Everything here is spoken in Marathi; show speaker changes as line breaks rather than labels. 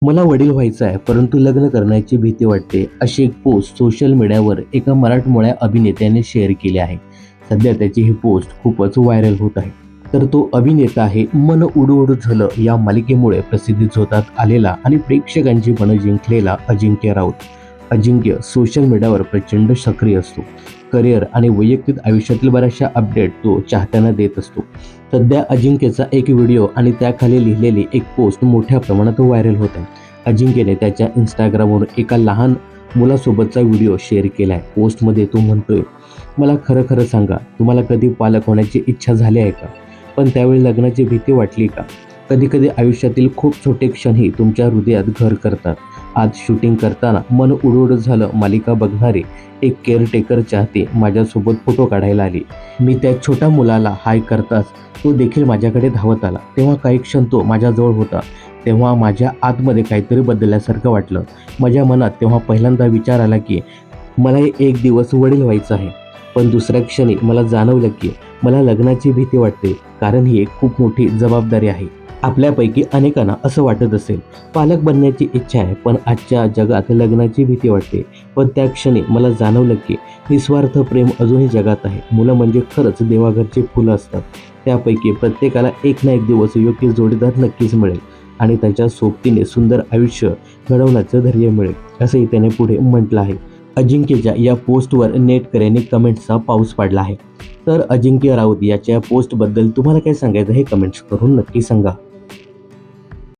मला वडील व्हायचं आहे, परंतु लग्न करण्याची भीती वाटते, अशी एक पोस्ट सोशल मीडियावर एका मराठमोळ्या अभिनेत्याने शेअर केली आहे. सध्या त्याची ही पोस्ट खूपच व्हायरल होत आहे. तर तो अभिनेता आहे मन उडू उडू झालं या मालिकेमुळे प्रसिद्धी झोतात आलेला आणि प्रेक्षकांची मनं जिंकलेला अजिंक्य राऊत. अजिंक्य सोशल मीडियावर प्रचंड सक्रिय असतो. करिअर आणि वैयक्तिक आयुष्यातील बऱ्याचशा अपडेट तो चाहत्यांना देत असतो. सध्या अजिंक्यचा एक व्हिडिओ आणि त्याखाली लिहिलेली एक पोस्ट मोठ्या प्रमाणात व्हायरल होत आहे. अजिंक्यने त्याच्या इंस्टाग्रामवर एका लहान मुलासोबतचा व्हिडिओ शेअर केला आहे. पोस्टमध्ये तो म्हणतोय, मला खरं खरं सांगा, तुम्हाला कधी पालक होण्याची इच्छा झाली आहे का? पण त्यावेळी लग्नाची भीती वाटली का? कधी कधी आयुष्यातील खूप छोटे क्षणही तुमच्या हृदयात घर करतात. आज शूटिंग करताना मन उडूउडू झालं मालिका बघणारी एक केअरटेकर चाहते माझ्यासोबत फोटो काढायला आली. मी त्या छोट्या मुलाला हाय करताच तो देखील माझ्याकडे धावत आला. तेव्हा काही क्षण तो माझ्याजवळ होता. तेव्हा माझ्या आतमध्ये काहीतरी बदलल्यासारखं वाटलं. माझ्या मनात तेव्हा पहिल्यांदा विचार आला की मला एक दिवस वडील व्हायचं आहे. पण दुसऱ्या क्षणी मला जाणवलं की मला लग्नाची भीती वाटते, कारण ही एक खूप मोठी जबाबदारी आहे. आपल्यापैकी अनेकांना असं वाटत असेल, पालक बनण्याची इच्छा आहे, पण आजच्या जगात लग्नाची भीती वाटते. पण त्या क्षणी मला जाणवलं की निस्वार्थ प्रेम अजूनही जगात आहे. मुलं म्हणजे खरंच देवाघरची फुलं असतात. त्यापैकी प्रत्येकाला एक ना एक दिवस योग्य जोडीदार नक्कीच मिळेल आणि त्याच्या सोबतीने सुंदर आयुष्य घडवण्याचं धैर्य मिळेल, असंही त्याने पुढे म्हटलं आहे. अजिंक्यच्या या पोस्टवर नेटकऱ्यांनी कमेंट्सचा पाऊस पाडला आहे. तर अजिंक्य राऊत याच्या पोस्टबद्दल तुम्हाला काय सांगायचं हे कमेंट्स करून नक्की सांगा.